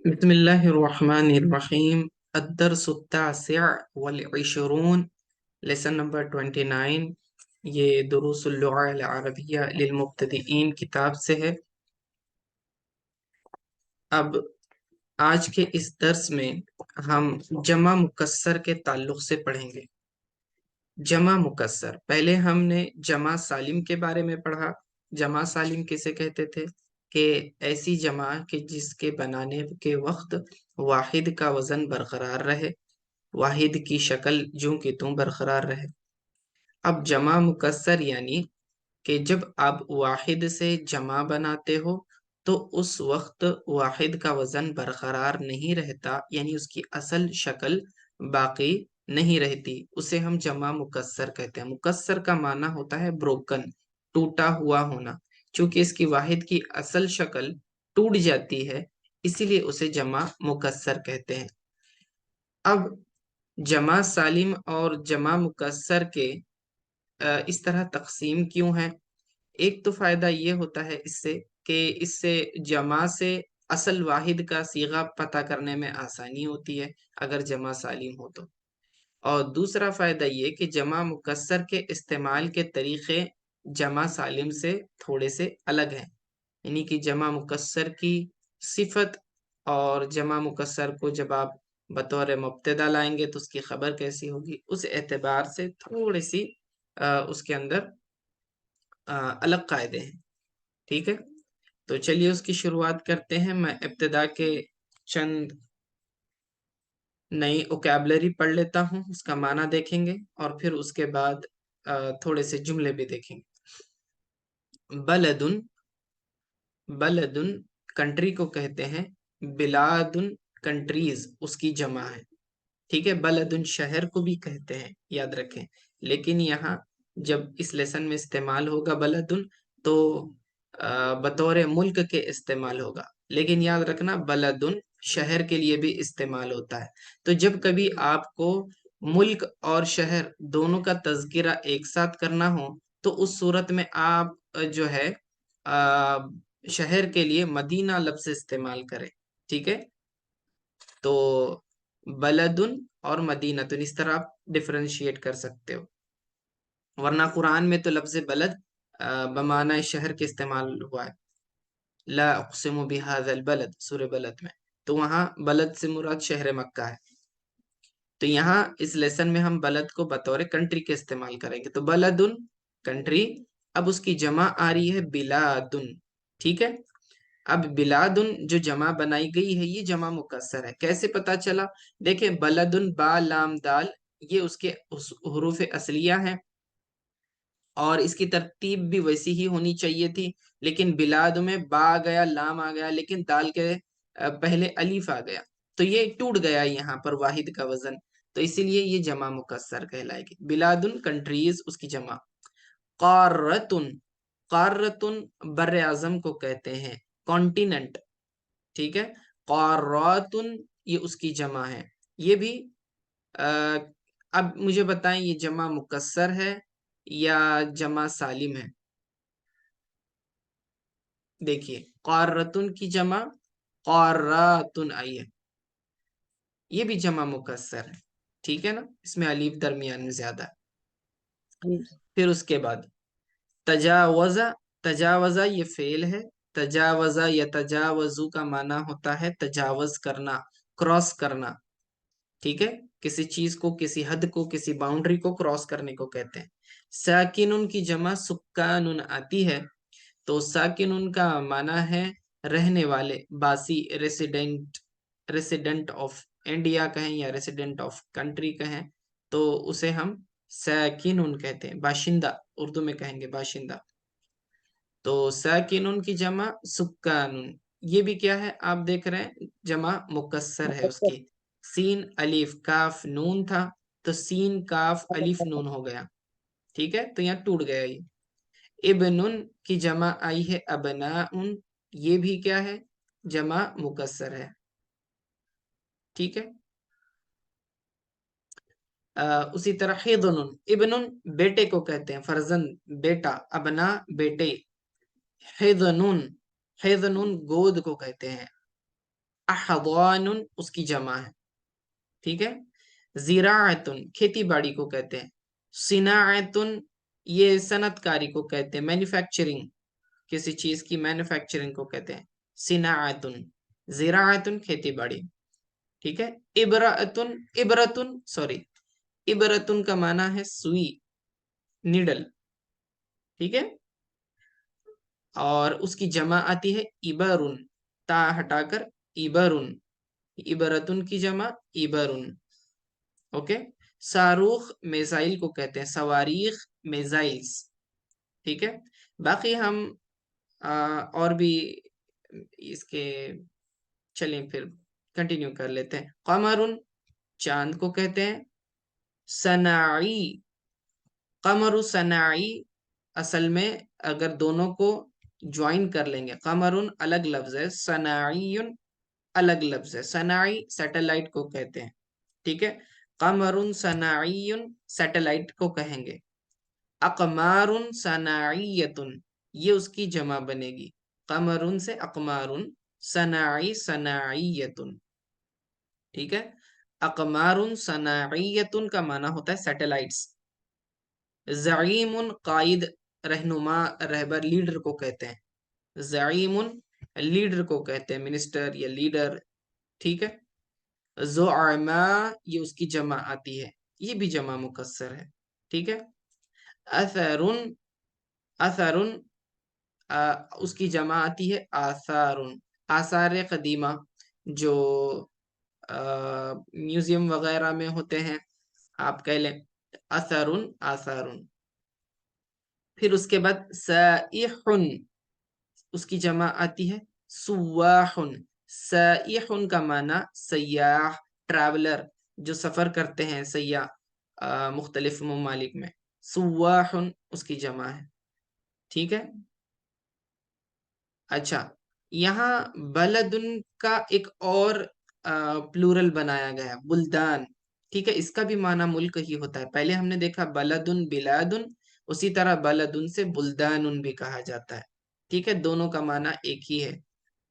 بسم الله الرحمن الرحيم. الدرس التاسع والعشرون. lesson number 29. یہ دروس اللغة العربية للمبتدئين کتاب سے ہے۔ اب آج کے اس درس میں ہم جمع مکسر کے تعلق سے پڑھیں گے۔ جمع مکسر، پہلے ہم نے جمع سالم کے بارے میں پڑھا۔ جمع سالم کسے کہتے تھے؟ کہ ایسی جمع کہ جس کے بنانے کے وقت واحد کا وزن برقرار رہے، واحد کی شکل جوں کی توں برقرار رہے۔ اب جمع مکسر یعنی کہ جب آپ واحد سے جمع بناتے ہو تو اس وقت واحد کا وزن برقرار نہیں رہتا، یعنی اس کی اصل شکل باقی نہیں رہتی، اسے ہم جمع مکسر کہتے ہیں۔ مکسر کا معنی ہوتا ہے بروکن، ٹوٹا ہوا ہونا۔ چونکہ اس کی واحد کی اصل شکل ٹوٹ جاتی ہے، اسی لیے اسے جمع مکسر کہتے ہیں۔ اب جمع سالم اور جمع مکسر کے اس طرح تقسیم کیوں ہے؟ ایک تو فائدہ یہ ہوتا ہے اس سے جمع سے اصل واحد کا صیغہ پتہ کرنے میں آسانی ہوتی ہے اگر جمع سالم ہو تو۔ اور دوسرا فائدہ یہ کہ جمع مکسر کے استعمال کے طریقے جمع سالم سے تھوڑے سے الگ ہیں، یعنی کہ جمع مکسر کی صفت اور جمع مکسر کو جب آپ بطور مبتدا لائیں گے تو اس کی خبر کیسی ہوگی، اس اعتبار سے تھوڑی سی اس کے اندر الگ قاعدے ہیں۔ ٹھیک ہے، تو چلیے اس کی شروعات کرتے ہیں۔ میں ابتدا کے چند نئی اوکیبلری پڑھ لیتا ہوں، اس کا معنی دیکھیں گے اور پھر اس کے بعد تھوڑے سے جملے بھی دیکھیں گے۔ بلدن، بلدن کنٹری کو کہتے ہیں، بلادن کنٹریز اس کی جمع ہے۔ ٹھیک ہے، بلدن شہر کو بھی کہتے ہیں، یاد رکھیں، لیکن یہاں جب اس لیسن میں استعمال ہوگا بلدن تو بطور ملک کے استعمال ہوگا، لیکن یاد رکھنا بلدن شہر کے لیے بھی استعمال ہوتا ہے۔ تو جب کبھی آپ کو ملک اور شہر دونوں کا تذکرہ ایک ساتھ کرنا ہو تو اس صورت میں آپ جو ہے شہر کے لیے مدینہ لفظ استعمال کریں۔ ٹھیک ہے، تو بلدن اور مدینہ اس طرح آپ ڈفرینشیٹ کر سکتے ہو، ورنہ قرآن میں تو لفظ بلد بمعنی شہر کے استعمال ہوا ہے۔ لا اقسم بهذا البلد سورہ بلد میں، تو وہاں بلد سے مراد شہر مکہ ہے۔ تو یہاں اس لیسن میں ہم بلد کو بطور کنٹری کے استعمال کریں گے، تو بلدن کنٹری، اب اس کی جمع آ رہی ہے بلادن۔ ٹھیک ہے، اب بلادن جو جمع بنائی گئی ہے یہ جمع مکسر ہے۔ کیسے پتا چلا؟ دیکھیں، بلدن با لام دال یہ اس کے حروف اصلیہ ہیں اور اس کی ترتیب بھی ویسی ہی ہونی چاہیے تھی، لیکن بلاد میں با آ گیا، لام آ گیا، لیکن دال کے پہلے الف آ گیا، تو یہ ٹوٹ گیا یہاں پر واحد کا وزن، تو اسی لیے یہ جمع مکسر کہلائے گی۔ بلادن کنٹریز اس کی جمع۔ قارتن، قارتن بر اعظم کو کہتے ہیں، کانٹیننٹ۔ ٹھیک ہے، قاراتن یہ اس کی جمع ہے۔ یہ بھی اب مجھے بتائیں یہ جمع مکسر ہے یا جمع سالم ہے؟ دیکھیے، قارتن کی جمع قاراتن آئی ہے، یہ بھی جمع مکسر ہے۔ ٹھیک ہے نا، اس میں الف درمیان میں زیادہ ہے۔ پھر اس کے بعد تجاوزہ، تجاوزہ یہ فعل ہے، تجاوزہ یا تجاوزو کا معنی ہوتا ہے تجاوز کرنا، کراس کرنا۔ ٹھیک ہے، کسی چیز کو، کسی حد کو، کسی باؤنڈری کو کراس کرنے کو کہتے ہیں۔ ساکنن کی جمع سکانن آتی ہے، تو ساکنن کا معنی ہے رہنے والے، باسی، ریسیڈنٹ، ریسیڈنٹ آف انڈیا کہیں یا ریسیڈنٹ آف کنٹری کہیں تو اسے ہم ساکنن کہتے ہیں، باشندہ اردو میں کہیں گے باشندہ۔ تو ساکنن کی جمع سکانن، یہ بھی کیا ہے آپ دیکھ رہے ہیں، جمع مکسر ہے اس کی۔ سین الف کاف نون تھا تو سین کاف الف نون ہو گیا۔ ٹھیک ہے، تو یہاں ٹوٹ گیا یہ۔ ابنن کی جمع آئی ہے ابناءن، یہ بھی کیا ہے، جمع مکسر ہے۔ ٹھیک ہے، اسی طرح حضن، ابن بیٹے کو کہتے ہیں، فرزند بیٹا، ابنا بیٹے، حضن، حضن گود کو کہتے ہیں۔ احضان اس کی جمع ہے، ٹھیک ہے. زراعتن کھیتی باڑی کو کہتے ہیں. صناعتن یہ صنعت کاری کو کہتے ہیں، مینوفیکچرنگ، کسی چیز کی مینوفیکچرنگ کو کہتے ہیں صناعتن. زراعتن کھیتی باڑی، ٹھیک ہے. عبرتن کا معنی ہے سوئی، نیڈل، ٹھیک ہے. اور اس کی جمع آتی ہے ابرن، تا ہٹا کر ابرن، عبرتن کی جمع ابرن. اوکے. صاروخ میزائل کو کہتے ہیں صواریخ، میزائلز، ٹھیک ہے. باقی ہم اور بھی اس کے چلیں پھر کنٹینیو کر لیتے ہیں. قمرن چاند کو کہتے ہیں. صناعی، قمر صناعی اصل میں اگر دونوں کو جوائن کر لیں گے، قمرن الگ لفظ ہے، صناعی الگ لفظ ہے. صناعی سیٹلائٹ کو کہتے ہیں، ٹھیک ہے. قمر صناعی سیٹلائٹ کو کہیں گے. اقمار صناعیت یہ اس کی جمع بنے گی، قمر سے اقمار، صناعی صناعیت، ٹھیک ہے. اقمار صناعیت کا معنی ہوتا ہے سیٹلائٹس. زعیم قائد، رہنما، رہبر، لیڈر کو کہتے ہیں. زعیم لیڈر کو کہتے ہیں، منسٹر یا لیڈر، ٹھیک ہے. زعماء یہ اس کی جمع آتی ہے، یہ بھی جمع مکسر ہے، ٹھیک ہے. اثرن، اثرن اس کی جمع آتی ہے آثارن. آثار قدیمہ جو میوزیم وغیرہ میں ہوتے ہیں، آپ کہہ لیں اثرن، آثارن. پھر اس کے بعد سائحن اس کی جمع آتی ہے سواحن. سائحن کا معنی سیاح، ٹریولر، جو سفر کرتے ہیں سیاح مختلف ممالک میں. سواحن اس کی جمع ہے، ٹھیک ہے. اچھا، یہاں بلدن کا ایک اور پلورل بنایا گیا، بلدان، ٹھیک ہے. اس کا بھی معنی ملک ہی ہوتا ہے. پہلے ہم نے دیکھا بلدن بلادن، اسی طرح بلدن سے بلدان بھی کہا جاتا ہے، ٹھیک ہے. دونوں کا معنی ایک ہی ہے،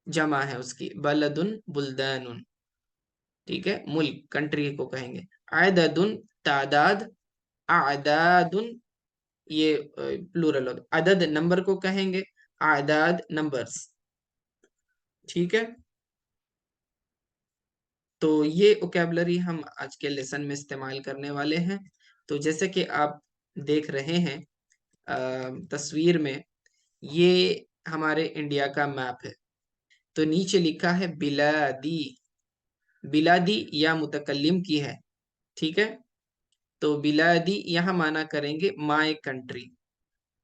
جمع ہے اس کی، بلدن بلدان، ٹھیک ہے. ملک، کنٹری کو کہیں گے. عددن تعداد، اعدادن یہ پلورل ہوگا. عدد نمبر کو کہیں گے، اعداد نمبرز، ٹھیک ہے. تو یہ اوکیبلری ہم آج کے لیسن میں استعمال کرنے والے ہیں. تو جیسے کہ آپ دیکھ رہے ہیں تصویر میں، یہ ہمارے انڈیا کا میپ ہے. تو نیچے لکھا ہے بلادی، بلادی یا متکلم کی ہے، ٹھیک ہے. تو بلادی یہاں معنی کریں گے مائی کنٹری.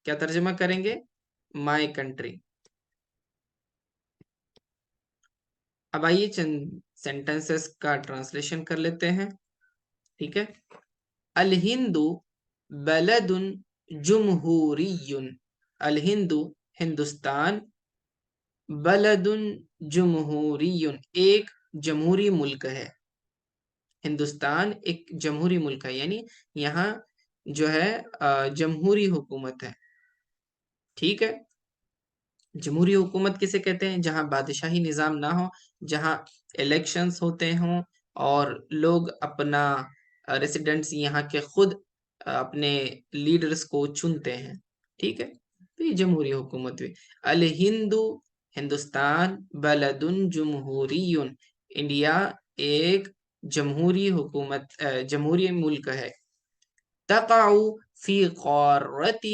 کیا ترجمہ کریں گے؟ My country. اب آئیے چند سینٹنسز کا ٹرانسلیشن کر لیتے ہیں، ٹھیک ہے. الہند بلد جمہوری، الہند ہندوستان، بلد جمہوری ایک جمہوری ملک ہے. ہندوستان ایک جمہوری ملک ہے، یعنی یہاں جو ہے جمہوری حکومت ہے، ٹھیک ہے. جمہوری حکومت کسے کہتے ہیں؟ جہاں بادشاہی نظام نہ ہو، جہاں الیکشنز ہوتے ہوں اور لوگ اپنا ریسیڈنٹس یہاں کے خود اپنے لیڈرز کو چنتے ہیں، ٹھیک ہے. تو یہ جمہوری حکومت ہوئی. الہند ہندوستان، بلدن جمہوری انڈیا ایک جمہوری حکومت، جمہوری ملک ہے. تقع فی قارۃ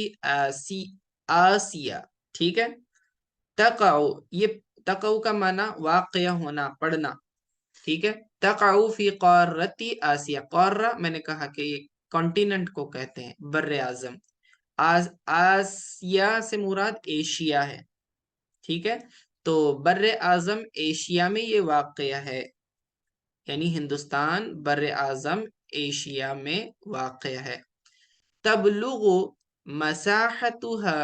آسیہ، ٹھیک ہے. تقع، یہ تقع کا معنی واقع ہونا، پڑھنا، ٹھیک ہے. تقع فی قارۃ آسیہ، قارہ میں نے کہا کہ یہ کانٹیننٹ کو کہتے ہیں، بر اعظم. آسیہ سے مراد ایشیا ہے، ٹھیک ہے. تو بر اعظم ایشیا میں یہ واقع ہے، یعنی ہندوستان بر اعظم ایشیا میں واقع ہے. تبلغ مساحتها،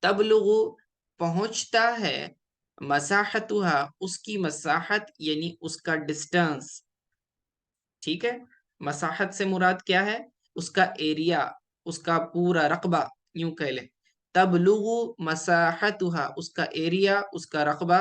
تبلغ پہنچتا ہے، مساحتها اس کی مساحت یعنی اس کا ڈسٹنس، ٹھیک ہے. مساحت سے مراد کیا ہے؟ اس کا ایریا، اس کا پورا رقبہ، یوں کہہ لیں. تبلغ مساحتها اس کا ایریا، اس کا رقبہ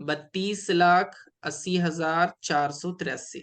32,80,483,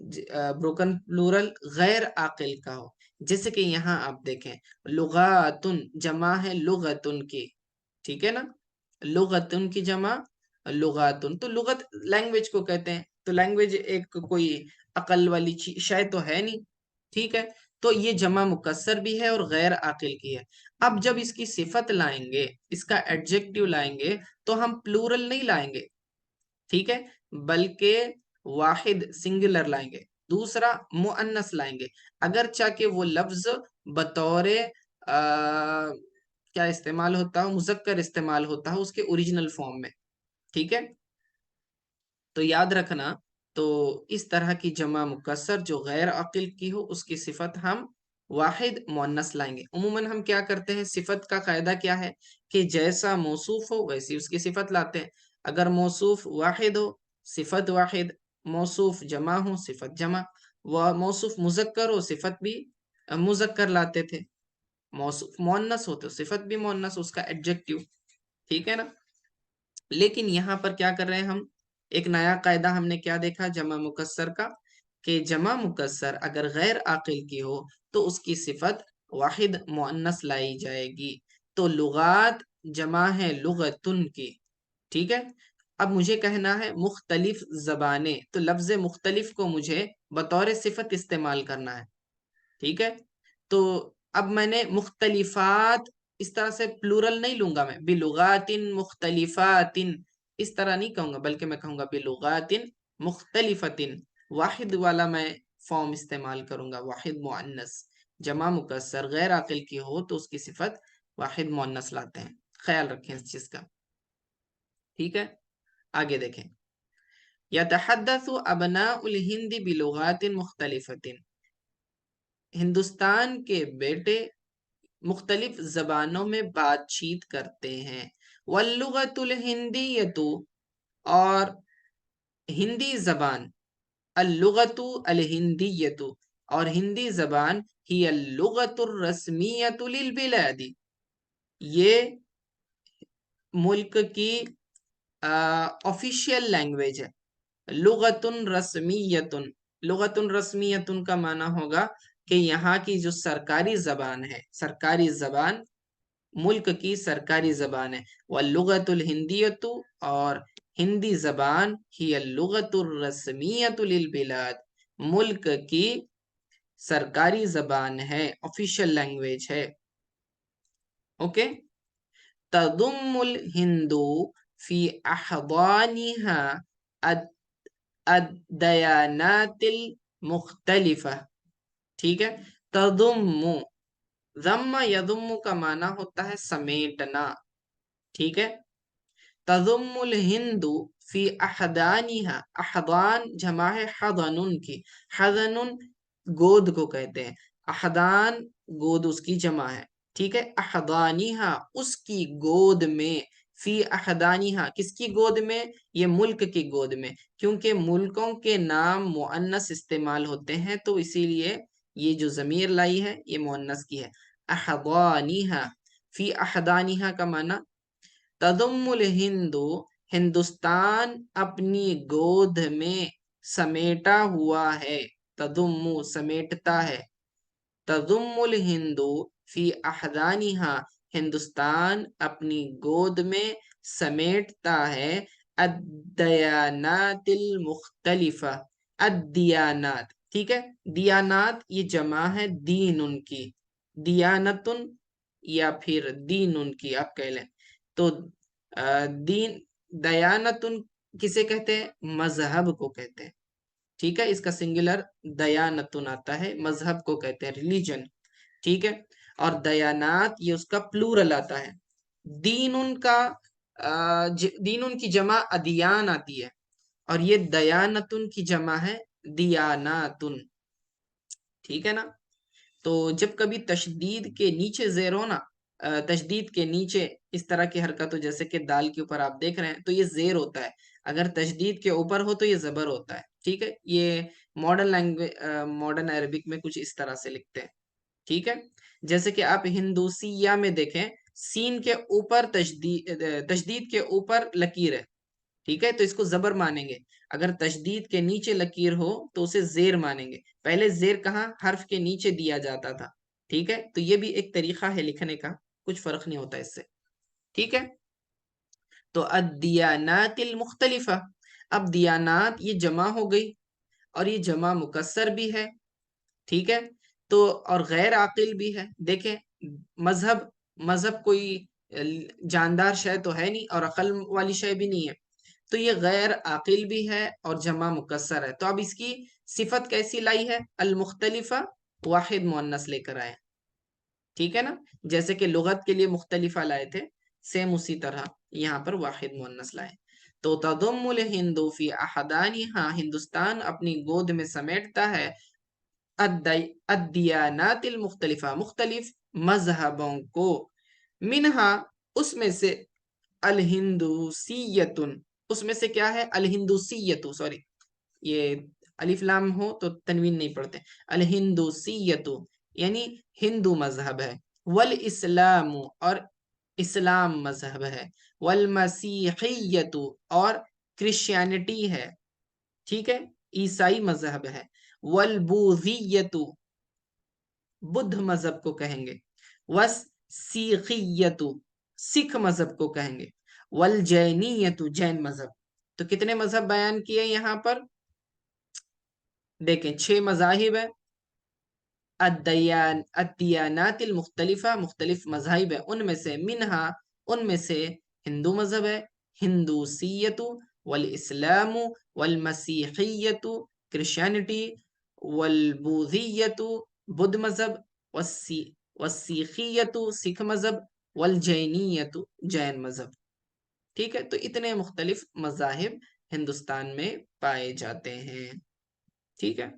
بروکن پلورل غیر عاقل کا ہو. جیسے کہ یہاں آپ دیکھیں لغاتن جمع ہے لغتن کی، ٹھیک ہے نا، لغتن کی جمع لغاتن. تو لغت لینگویج کو کہتے ہیں، تو لینگویج ایک کوئی عقل والی شے تو ہے نہیں، ٹھیک ہے. تو یہ جمع مکسر بھی ہے اور غیر عاقل کی ہے. اب جب اس کی صفت لائیں گے، اس کا ایڈجیکٹیو لائیں گے، تو ہم پلورل نہیں لائیں گے، ٹھیک ہے، بلکہ واحد سنگولر لائیں گے. دوسرا مؤنث لائیں گے، اگرچہ کہ وہ لفظ بطور کیا استعمال ہوتا ہو، مذکر استعمال ہوتا ہو اس کے اوریجنل فارم میں، ٹھیک ہے. تو یاد رکھنا، تو اس طرح کی جمع مکسر جو غیر عاقل کی ہو اس کی صفت ہم واحد مؤنث لائیں گے. عموماً ہم کیا کرتے ہیں، صفت کا قاعدہ کیا ہے کہ جیسا موصوف ہو ویسی اس کی صفت لاتے ہیں. اگر موصوف واحد ہو صفت واحد، موصوف جمع ہو صفت جمع، موصوف مذکر ہو صفت بھی مذکر لاتے تھے، موصوف مؤنث ہو تو صفت بھی مؤنث اس کا ایڈجیکٹیو، ٹھیک ہے نا. لیکن یہاں پر کیا کر رہے ہیں ہم، ایک نیا قاعدہ ہم نے کیا دیکھا جمع مکسر کا، کہ جمع مکسر اگر غیر عاقل کی ہو تو اس کی صفت واحد مؤنث لائی جائے گی. تو لغات جمع ہے لغتن کی، ٹھیک ہے. اب مجھے کہنا ہے مختلف زبانیں، تو لفظ مختلف کو مجھے بطور صفت استعمال کرنا ہے، ٹھیک ہے. تو اب میں نے مختلفات اس طرح سے پلورل نہیں لوں گا، میں بلغات مختلفات اس طرح نہیں کہوں گا، بلکہ میں کہوں گا بلغات مختلفت، واحد والا میں فارم استعمال کروں گا، واحد مؤنث. جمع مکسر غیر عاقل کی ہو تو اس کی صفت واحد مؤنث لاتے ہیں، خیال رکھیں اس چیز کا، ٹھیک ہے. آگے دیکھیں یتحدث ابناء الہند بلغات مختلفت، ہندوستان کے بیٹے مختلف زبانوں میں بات چیت کرتے ہیں. واللغت الہندیت، اور ہندی زبان، اللغت الہندیت، اور ہندی زبان ہی اللغت الرسمیت للبلاد، یہ ملک کی آفیشیل لینگویج ہے. لغت رسمیت، لغت رسمیت کا معنی ہوگا کہ یہاں کی جو سرکاری زبان ہے، سرکاری زبان ملک کی سرکاری زبان ہے. واللغت الہندیت، اور ہندی زبان ہی اللغت الرسمیت للبلاد، ملک کی سرکاری زبان ہے، آفیشیل لینگویج ہے. اوکے. تضم الہند فی احضانها الدیانات المختلفہ، ٹھیک ہے. تضم، ضم یضم کا معنی ہوتا ہے سمیٹنا، ٹھیک ہے. تضم الہند فی احضانها، احضان جمع ہے حضن کی، حضن گود کو کہتے ہیں، احضان گود اس کی جمع ہے، ٹھیک ہے. احضانها اس کی گود میں، فی احضانها کس کی گود میں، یہ ملک کی گود میں، کیونکہ ملکوں کے نام مؤنث استعمال ہوتے ہیں تو اسی لیے یہ جو ضمیر لائی ہے یہ مؤنث کی ہے. احضانها، فی احضانها کا معنی تضم الہند، ہندوستان اپنی گود میں سمیٹا ہوا ہے، تضم سمیٹتا ہے. تضم الہند فی احضانها، ہندوستان اپنی گود میں سمیٹتا ہے الدیانات المختلفہ، الدیانات، ٹھیک ہے. دیانات یہ جمع ہے دین ان کی، دیانتن یا پھر دین ان کی آپ کہہ لیں. تو دین دیانتن کسے کہتے ہیں، مذہب کو کہتے ہیں، ٹھیک ہے. اس کا سنگولر دیانتن آتا ہے، مذہب کو کہتے ہیں، ریلیجن، ٹھیک ہے. اور دیانات یہ اس کا پلورل آتا ہے. دین ان کا دین ان کی جمع ادیان آتی ہے، اور یہ دیانتن کی جمع ہے دیاناتن، ٹھیک ہے نا. تو جب کبھی تشدید کے نیچے زیر ہو نا، تشدید کے نیچے اس طرح کی حرکت ہو، جیسے کہ دال کے اوپر آپ دیکھ رہے ہیں تو یہ زیر ہوتا ہے، اگر تشدید کے اوپر ہو تو یہ زبر ہوتا ہے، ٹھیک ہے. یہ ماڈرن لینگویج، ماڈرن عربک میں کچھ اس طرح سے لکھتے ہیں، ٹھیک ہے. جیسے کہ آپ ہندوسیہ میں دیکھیں، سین کے اوپر تشدید کے اوپر لکیر ہے، ٹھیک ہے، تو اس کو زبر مانیں گے. اگر تشدید کے نیچے لکیر ہو تو اسے زیر مانیں گے. پہلے زیر کہاں؟ حرف کے نیچے دیا جاتا تھا. ٹھیک ہے، تو یہ بھی ایک طریقہ ہے لکھنے کا، کچھ فرق نہیں ہوتا اس سے. ٹھیک ہے، تو الدیانات المختلفہ. اب دیانات یہ جمع ہو گئی اور یہ جمع مکسر بھی ہے. ٹھیک ہے، تو اور غیر عاقل بھی ہے. دیکھیں، مذہب کوئی جاندار شے تو ہے نہیں اور عقل والی شے بھی نہیں ہے، تو یہ غیر عاقل بھی ہے اور جمع مکسر ہے. تو اب اس کی صفت کیسی لائی ہے؟ المختلفہ، واحد مؤنث لے کر آئے. ٹھیک ہے نا، جیسے کہ لغت کے لیے مختلفہ لائے تھے، سیم اسی طرح یہاں پر واحد مؤنث لائے. تو تضم الہند فی احدانہا، ہندوستان اپنی گود میں سمیٹتا ہے الدیانات المختلفہ، مختلف مذہبوں کو. منہا، اس میں سے، الہندوسیت، اس میں سے کیا ہے؟ الہندوسیت، سوری یہ الف لام ہو تو تنوین نہیں پڑھتے. الہندوسیت یعنی ہندو مذہب ہے. والاسلام، اور اسلام مذہب ہے. والمسیحیت، اور کرسچینٹی ہے. ٹھیک ہے، عیسائی مذہب ہے. والبوذیت، بدھ مذہب کو کہیں گے. والسیخیت، سکھ مذہب کو کہیں گے. والجینیت، جین مذہب. تو کتنے مذہب بیان کیے یہاں پر؟ دیکھیں 6 مذاہب ہیں. الدیانات المختلفہ، مختلف مذاہب ہیں، ان میں سے منہا، ان میں سے ہندو مذہب ہے، ہندوسیت، والاسلام، والمسیحیت، کرسچینٹی، والبوذیت، بدھ مذہب، والسیخیت، سکھ مذہب، والجینیت، جین مذہب. ٹھیک ہے، تو اتنے مختلف مذاہب ہندوستان میں پائے جاتے ہیں. ٹھیک ہے،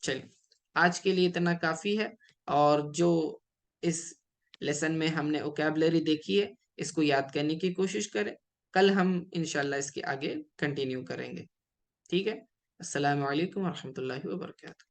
چلیے آج کے لیے اتنا کافی ہے. اور جو اس لیسن میں ہم نے اوکیبلری دیکھی ہے، اس کو یاد کرنے کی کوشش کریں. کل ہم انشاءاللہ اس کے آگے کنٹینیو کریں گے. ٹھیک ہے، السلام علیکم ورحمۃ اللہ وبرکاتہ.